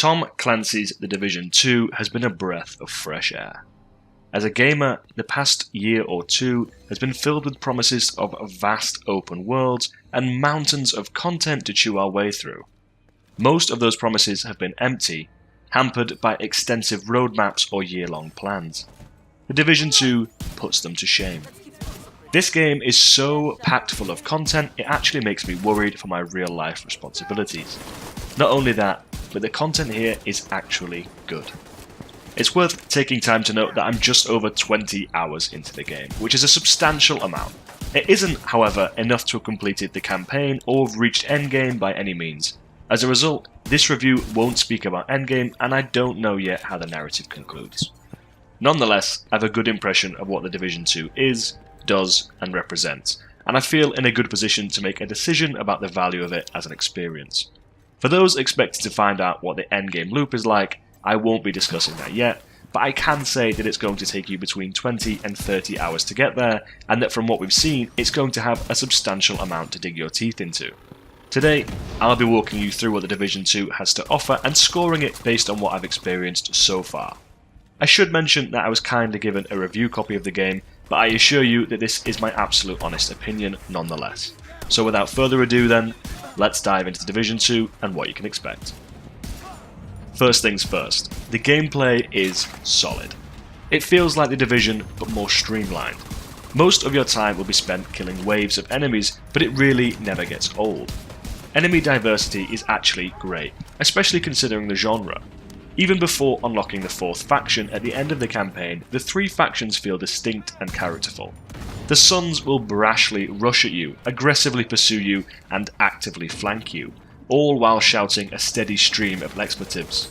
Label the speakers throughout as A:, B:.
A: Tom Clancy's The Division 2 has been a breath of fresh air. As a gamer, the past year or two has been filled with promises of vast open worlds and mountains of content to chew our way through. Most of those promises have been empty, hampered by extensive roadmaps or year-long plans. The Division 2 puts them to shame. This game is so packed full of content, it actually makes me worried for my real-life responsibilities. Not only that, but the content here is actually good. It's worth taking time to note that I'm just over 20 hours into the game, which is a substantial amount. It isn't, however, enough to have completed the campaign or have reached endgame by any means. As a result, this review won't speak about endgame, and I don't know yet how the narrative concludes. Nonetheless, I have a good impression of what The Division 2 is, does, and represents, and I feel in a good position to make a decision about the value of it as an experience. For those expected to find out what the endgame loop is like, I won't be discussing that yet, but I can say that it's going to take you between 20 and 30 hours to get there, and that from what we've seen, it's going to have a substantial amount to dig your teeth into. Today, I'll be walking you through what The Division 2 has to offer and scoring it based on what I've experienced so far. I should mention that I was kindly given a review copy of the game, but I assure you that this is my absolute honest opinion nonetheless. So without further ado then, let's dive into The Division 2 and what you can expect. First things first, the gameplay is solid. It feels like The Division, but more streamlined. Most of your time will be spent killing waves of enemies, but it really never gets old. Enemy diversity is actually great, especially considering the genre. Even before unlocking the 4th faction at the end of the campaign, the 3 factions feel distinct and characterful. The Suns will brashly rush at you, aggressively pursue you, and actively flank you, all while shouting a steady stream of expletives.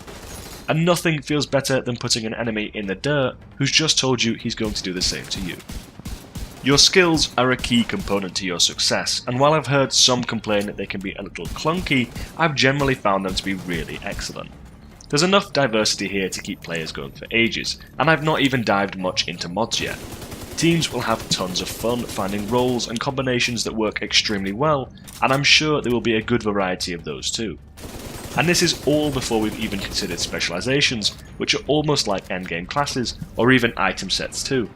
A: And nothing feels better than putting an enemy in the dirt who's just told you he's going to do the same to you. Your skills are a key component to your success, and while I've heard some complain that they can be a little clunky, I've generally found them to be really excellent. There's enough diversity here to keep players going for ages, and I've not even dived much into mods yet. Teams will have tons of fun finding roles and combinations that work extremely well, and I'm sure there will be a good variety of those too. And this is all before we've even considered specializations, which are almost like endgame classes, or even item sets too.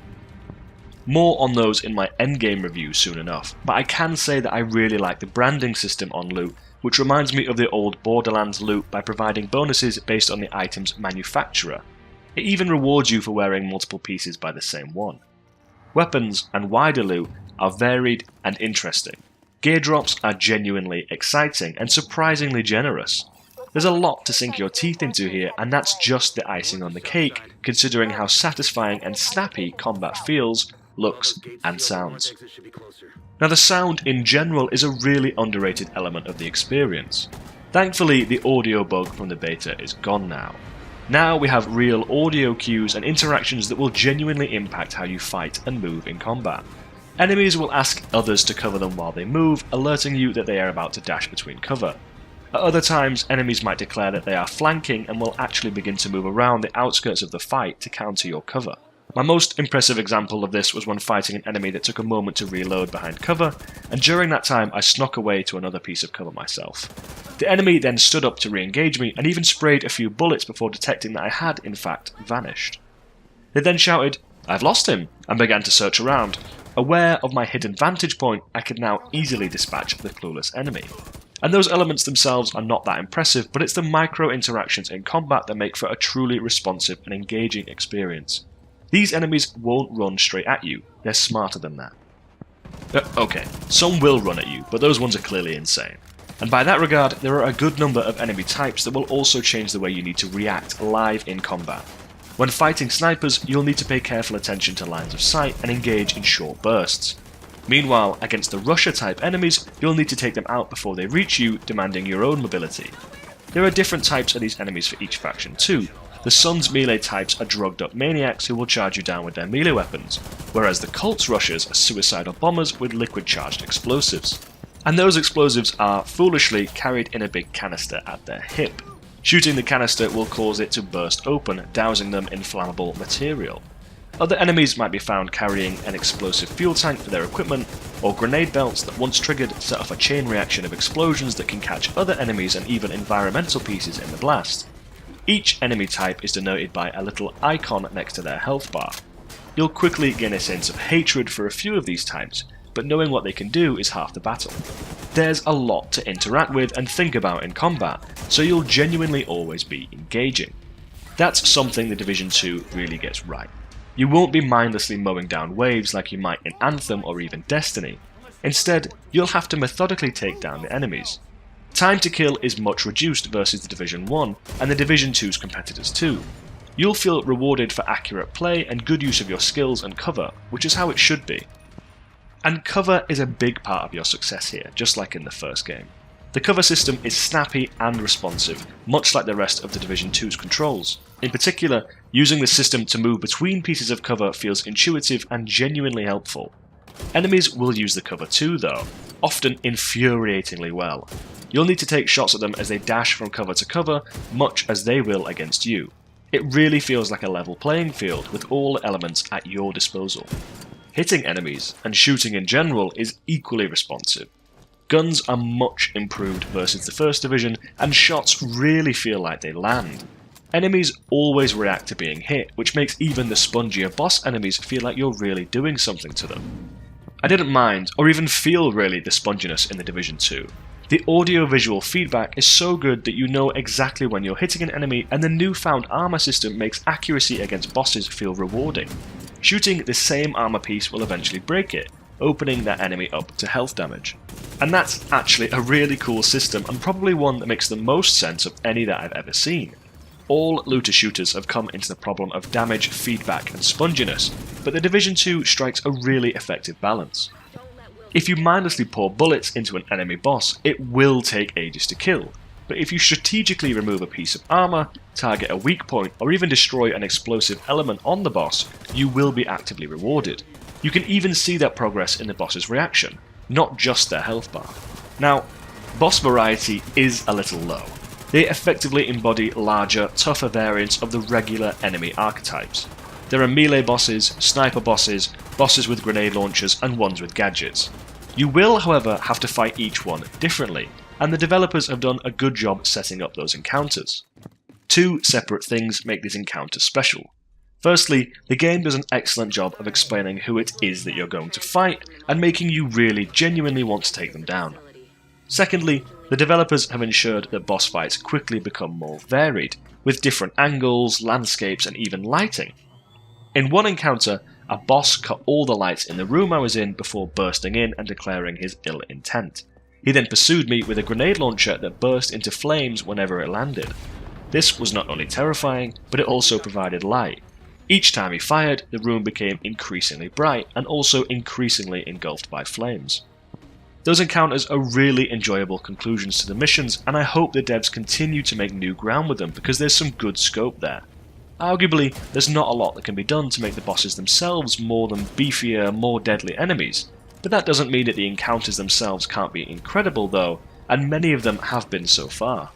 A: More on those in my endgame review soon enough, but I can say that I really like the branding system on loot, which reminds me of the old Borderlands loot by providing bonuses based on the item's manufacturer. It even rewards you for wearing multiple pieces by the same one. Weapons and wider loot are varied and interesting. Gear drops are genuinely exciting and surprisingly generous. There's a lot to sink your teeth into here, and that's just the icing on the cake, considering how satisfying and snappy combat feels, looks, and sounds. Now the sound in general is a really underrated element of the experience. Thankfully, the audio bug from the beta is gone now. Now we have real audio cues and interactions that will genuinely impact how you fight and move in combat. Enemies will ask others to cover them while they move, alerting you that they are about to dash between cover. At other times, enemies might declare that they are flanking and will actually begin to move around the outskirts of the fight to counter your cover. My most impressive example of this was when fighting an enemy that took a moment to reload behind cover, and during that time I snuck away to another piece of cover myself. The enemy then stood up to re-engage me and even sprayed a few bullets before detecting that I had, in fact, vanished. They then shouted, "I've lost him," and began to search around. Aware of my hidden vantage point, I could now easily dispatch the clueless enemy. And those elements themselves are not that impressive, but it's the micro interactions in combat that make for a truly responsive and engaging experience. These enemies won't run straight at you, they're smarter than that. Okay, some will run at you, but those ones are clearly insane. And by that regard, there are a good number of enemy types that will also change the way you need to react live in combat. When fighting snipers, you'll need to pay careful attention to lines of sight and engage in short bursts. Meanwhile, against the rusher type enemies, you'll need to take them out before they reach you, demanding your own mobility. There are different types of these enemies for each faction too. The Sun's melee types are drugged up maniacs who will charge you down with their melee weapons, whereas the Cult's rushers are suicidal bombers with liquid charged explosives. And those explosives are, foolishly, carried in a big canister at their hip. Shooting the canister will cause it to burst open, dousing them in flammable material. Other enemies might be found carrying an explosive fuel tank for their equipment, or grenade belts that once triggered set off a chain reaction of explosions that can catch other enemies and even environmental pieces in the blast. Each enemy type is denoted by a little icon next to their health bar. You'll quickly gain a sense of hatred for a few of these types, but knowing what they can do is half the battle. There's a lot to interact with and think about in combat, so you'll genuinely always be engaging. That's something The Division 2 really gets right. You won't be mindlessly mowing down waves like you might in Anthem or even Destiny. Instead, you'll have to methodically take down the enemies. Time to kill is much reduced versus The Division 1 and The Division 2's competitors too. You'll feel rewarded for accurate play and good use of your skills and cover, which is how it should be. And cover is a big part of your success here, just like in the first game. The cover system is snappy and responsive, much like the rest of The Division 2's controls. In particular, using the system to move between pieces of cover feels intuitive and genuinely helpful. Enemies will use the cover too though, often infuriatingly well. You'll need to take shots at them as they dash from cover to cover, much as they will against you. It really feels like a level playing field with all the elements at your disposal. Hitting enemies, and shooting in general, is equally responsive. Guns are much improved versus the first Division, and shots really feel like they land. Enemies always react to being hit, which makes even the spongier boss enemies feel like you're really doing something to them. I didn't mind, or even feel really, the sponginess in The Division 2. The audio-visual feedback is so good that you know exactly when you're hitting an enemy, and the newfound armor system makes accuracy against bosses feel rewarding. Shooting the same armor piece will eventually break it, opening that enemy up to health damage. And that's actually a really cool system, and probably one that makes the most sense of any that I've ever seen. All looter shooters have come into the problem of damage, feedback and sponginess, but The Division 2 strikes a really effective balance. If you mindlessly pour bullets into an enemy boss, it will take ages to kill, but if you strategically remove a piece of armor, target a weak point, or even destroy an explosive element on the boss, you will be actively rewarded. You can even see that progress in the boss's reaction, not just their health bar. Now, boss variety is a little low. They effectively embody larger, tougher variants of the regular enemy archetypes. There are melee bosses, sniper bosses, bosses with grenade launchers, and ones with gadgets. You will, however, have to fight each one differently, and the developers have done a good job setting up those encounters. Two separate things make these encounters special. Firstly, the game does an excellent job of explaining who it is that you're going to fight, and making you really genuinely want to take them down. Secondly, the developers have ensured that boss fights quickly become more varied, with different angles, landscapes, and even lighting. In one encounter, a boss cut all the lights in the room I was in before bursting in and declaring his ill intent. He then pursued me with a grenade launcher that burst into flames whenever it landed. This was not only terrifying, but it also provided light. Each time he fired, the room became increasingly bright and also increasingly engulfed by flames. Those encounters are really enjoyable conclusions to the missions, and I hope the devs continue to make new ground with them because there's some good scope there. Arguably, there's not a lot that can be done to make the bosses themselves more than beefier, more deadly enemies, but that doesn't mean that the encounters themselves can't be incredible though, and many of them have been so far.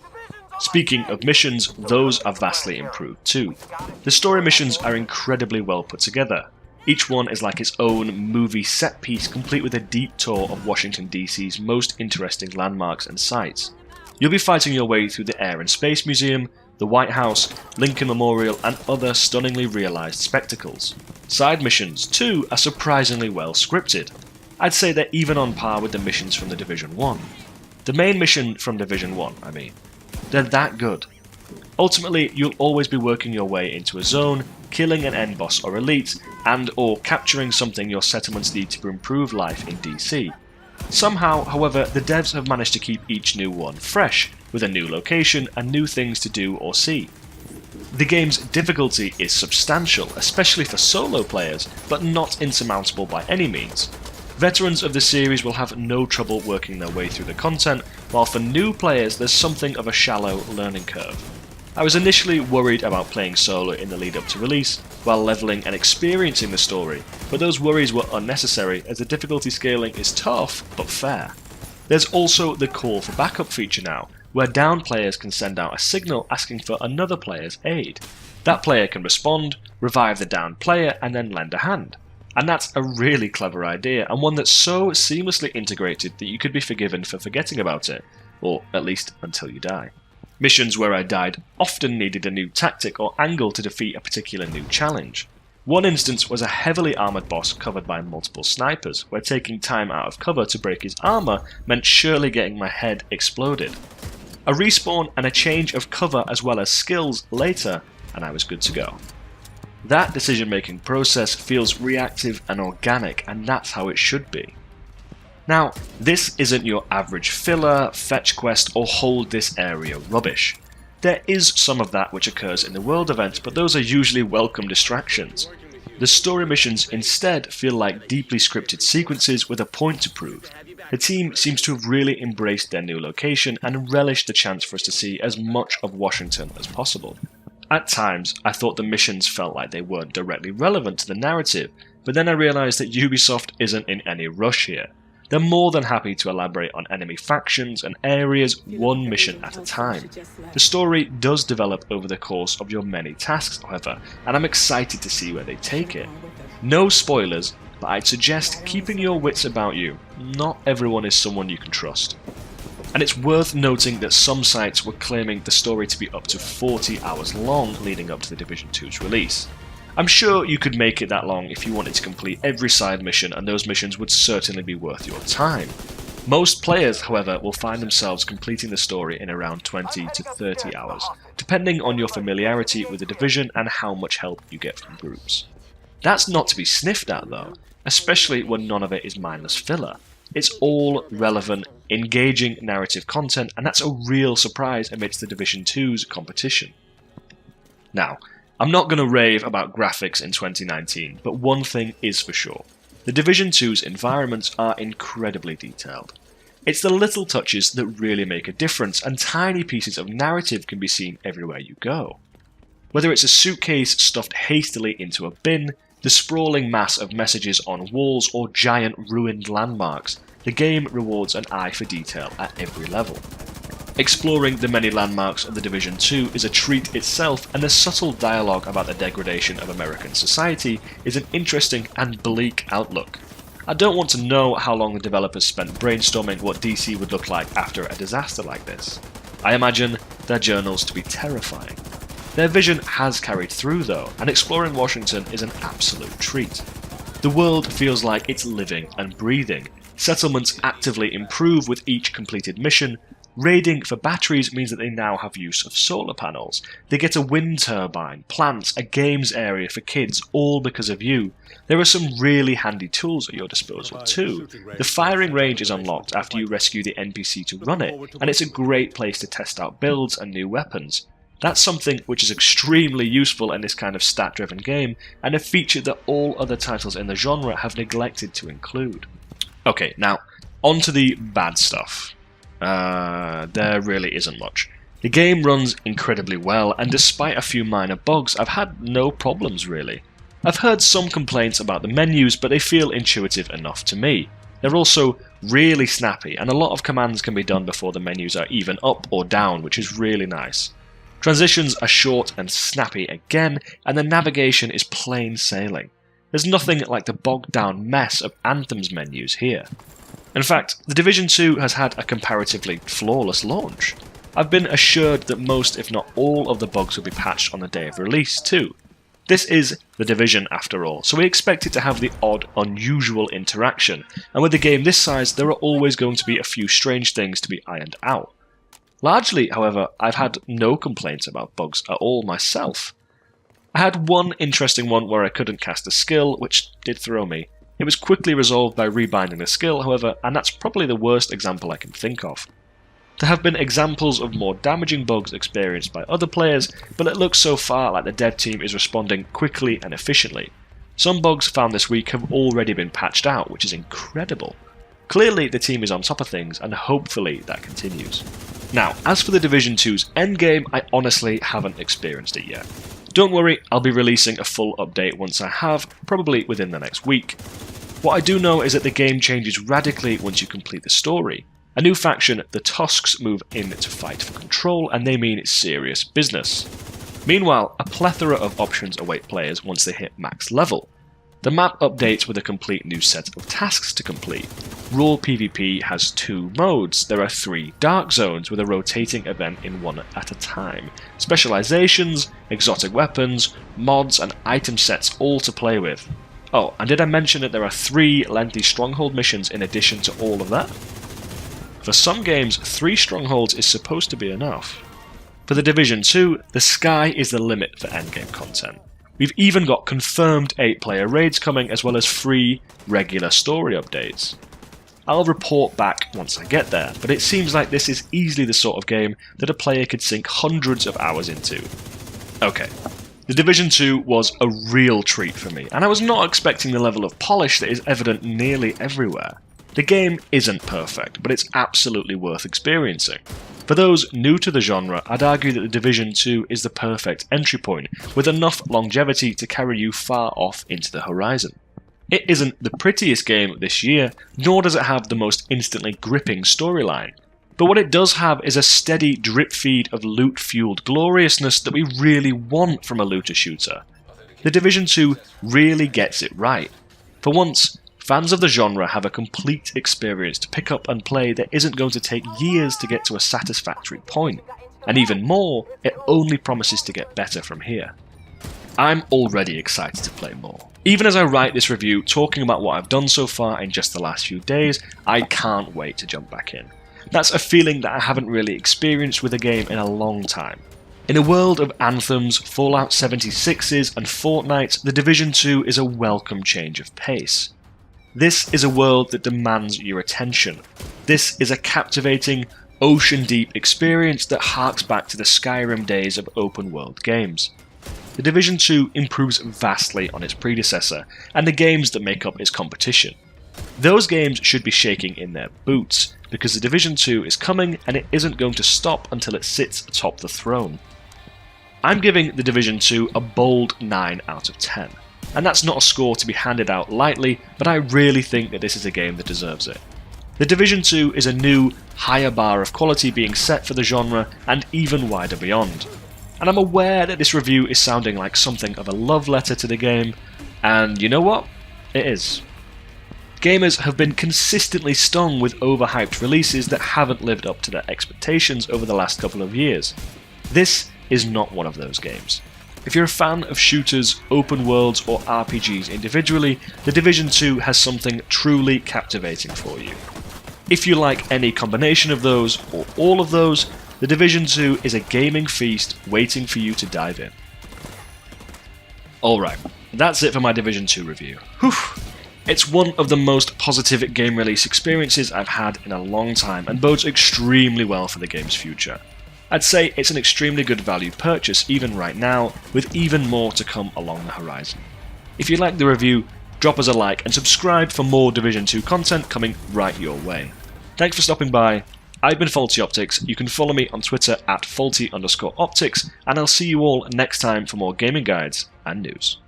A: Speaking of missions, those are vastly improved too. The story missions are incredibly well put together. Each one is like its own movie set piece, complete with a deep tour of Washington DC's most interesting landmarks and sites. You'll be fighting your way through the Air and Space Museum, the White House, Lincoln Memorial, and other stunningly realised spectacles. Side missions, too, are surprisingly well scripted. I'd say they're even on par with the missions from the Division 1. The main mission from Division 1, I mean. They're that good. Ultimately, you'll always be working your way into a zone, killing an end boss or elite, and or capturing something your settlements need to improve life in DC. Somehow, however, the devs have managed to keep each new one fresh, with a new location and new things to do or see. The game's difficulty is substantial, especially for solo players, but not insurmountable by any means. Veterans of the series will have no trouble working their way through the content, while for new players there's something of a shallow learning curve. I was initially worried about playing solo in the lead up to release, while leveling and experiencing the story, but those worries were unnecessary as the difficulty scaling is tough but fair. There's also the call for backup feature now, where downed players can send out a signal asking for another player's aid. That player can respond, revive the downed player, and then lend a hand. And that's a really clever idea, and one that's so seamlessly integrated that you could be forgiven for forgetting about it, or at least until you die. Missions where I died often needed a new tactic or angle to defeat a particular new challenge. One instance was a heavily armoured boss covered by multiple snipers, where taking time out of cover to break his armour meant surely getting my head exploded. A respawn and a change of cover as well as skills later, and I was good to go. That decision-making process feels reactive and organic, and that's how it should be. Now, this isn't your average filler, fetch quest, or hold this area rubbish. There is some of that which occurs in the world events, but those are usually welcome distractions. The story missions instead feel like deeply scripted sequences with a point to prove. The team seems to have really embraced their new location and relished the chance for us to see as much of Washington as possible. At times, I thought the missions felt like they weren't directly relevant to the narrative, but then I realised that Ubisoft isn't in any rush here. They're more than happy to elaborate on enemy factions and areas one mission at a time. The story does develop over the course of your many tasks, however, and I'm excited to see where they take it. No spoilers, but I'd suggest keeping your wits about you. Not everyone is someone you can trust. And it's worth noting that some sites were claiming the story to be up to 40 hours long leading up to the Division 2's release. I'm sure you could make it that long if you wanted to complete every side mission, and those missions would certainly be worth your time. Most players, however, will find themselves completing the story in around 20 to 30 hours, depending on your familiarity with the Division and how much help you get from groups. That's not to be sniffed at though, especially when none of it is mindless filler. It's all relevant, engaging narrative content, and that's a real surprise amidst the Division 2's competition. Now, I'm not going to rave about graphics in 2019, but one thing is for sure. The Division 2's environments are incredibly detailed. It's the little touches that really make a difference, and tiny pieces of narrative can be seen everywhere you go. Whether it's a suitcase stuffed hastily into a bin, the sprawling mass of messages on walls, or giant ruined landmarks, the game rewards an eye for detail at every level. Exploring the many landmarks of the Division 2 is a treat itself, and the subtle dialogue about the degradation of American society is an interesting and bleak outlook. I don't want to know how long the developers spent brainstorming what DC would look like after a disaster like this. I imagine their journals to be terrifying. Their vision has carried through though, and exploring Washington is an absolute treat. The world feels like it's living and breathing. Settlements actively improve with each completed mission. Raiding for batteries means that they now have use of solar panels. They get a wind turbine, plants, a games area for kids, all because of you. There are some really handy tools at your disposal too. The firing range is unlocked after you rescue the NPC to run it, and it's a great place to test out builds and new weapons. That's something which is extremely useful in this kind of stat-driven game, and a feature that all other titles in the genre have neglected to include. Okay, now, on to the bad stuff. There really isn't much. The game runs incredibly well, and despite a few minor bugs, I've had no problems really. I've heard some complaints about the menus, but they feel intuitive enough to me. They're also really snappy, and a lot of commands can be done before the menus are even up or down, which is really nice. Transitions are short and snappy again, and the navigation is plain sailing. There's nothing like the bogged down mess of Anthem's menus here. In fact, the Division 2 has had a comparatively flawless launch. I've been assured that most, if not all, of the bugs will be patched on the day of release too. This is the Division after all, so we expect it to have the odd, unusual interaction, and with a game this size there are always going to be a few strange things to be ironed out. Largely, however, I've had no complaints about bugs at all myself. I had one interesting one where I couldn't cast a skill, which did throw me. It was quickly resolved by rebinding the skill, however, and that's probably the worst example I can think of. There have been examples of more damaging bugs experienced by other players, but it looks so far like the dev team is responding quickly and efficiently. Some bugs found this week have already been patched out, which is incredible. Clearly the team is on top of things, and hopefully that continues. Now, as for the Division 2's endgame, I honestly haven't experienced it yet. Don't worry, I'll be releasing a full update once I have, probably within the next week. What I do know is that the game changes radically once you complete the story. A new faction, the Tusks, move in to fight for control, and they mean it's serious business. Meanwhile, a plethora of options await players once they hit max level. The map updates with a complete new set of tasks to complete. Raw PvP has 2 modes. There are 3 dark zones with a rotating event in one at a time, specializations, exotic weapons, mods and item sets all to play with. Oh, and did I mention that there are 3 lengthy stronghold missions in addition to all of that? For some games, 3 strongholds is supposed to be enough. For The Division 2, the sky is the limit for endgame content. We've even got confirmed 8-player raids coming as well as free, regular story updates. I'll report back once I get there, but it seems like this is easily the sort of game that a player could sink hundreds of hours into. Okay, The Division 2 was a real treat for me, and I was not expecting the level of polish that is evident nearly everywhere. The game isn't perfect, but it's absolutely worth experiencing. For those new to the genre, I'd argue that The Division 2 is the perfect entry point, with enough longevity to carry you far off into the horizon. It isn't the prettiest game this year, nor does it have the most instantly gripping storyline. But what it does have is a steady drip feed of loot-fueled gloriousness that we really want from a looter shooter. The Division 2 really gets it right. For once, fans of the genre have a complete experience to pick up and play that isn't going to take years to get to a satisfactory point. And even more, it only promises to get better from here. I'm already excited to play more. Even as I write this review, talking about what I've done so far in just the last few days, I can't wait to jump back in. That's a feeling that I haven't really experienced with a game in a long time. In a world of Anthems, Fallout 76s and Fortnite, The Division 2 is a welcome change of pace. This is a world that demands your attention. This is a captivating, ocean-deep experience that harks back to the Skyrim days of open-world games. The Division 2 improves vastly on its predecessor, and the games that make up its competition. Those games should be shaking in their boots, because The Division 2 is coming and it isn't going to stop until it sits atop the throne. I'm giving The Division 2 a bold 9 out of 10, and that's not a score to be handed out lightly, but I really think that this is a game that deserves it. The Division 2 is a new, higher bar of quality being set for the genre and even wider beyond. And I'm aware that this review is sounding like something of a love letter to the game, and you know what? It is. Gamers have been consistently stung with overhyped releases that haven't lived up to their expectations over the last couple of years. This is not one of those games. If you're a fan of shooters, open worlds, or RPGs individually, The Division 2 has something truly captivating for you. If you like any combination of those, or all of those, The Division 2 is a gaming feast waiting for you to dive in. Alright, that's it for my Division 2 review. Whew. It's one of the most positive game release experiences I've had in a long time and bodes extremely well for the game's future. I'd say it's an extremely good value purchase even right now, with even more to come along the horizon. If you liked the review, drop us a like and subscribe for more Division 2 content coming right your way. Thanks for stopping by. I've been Faulty Optics. You can follow me on Twitter at faulty_optics, and I'll see you all next time for more gaming guides and news.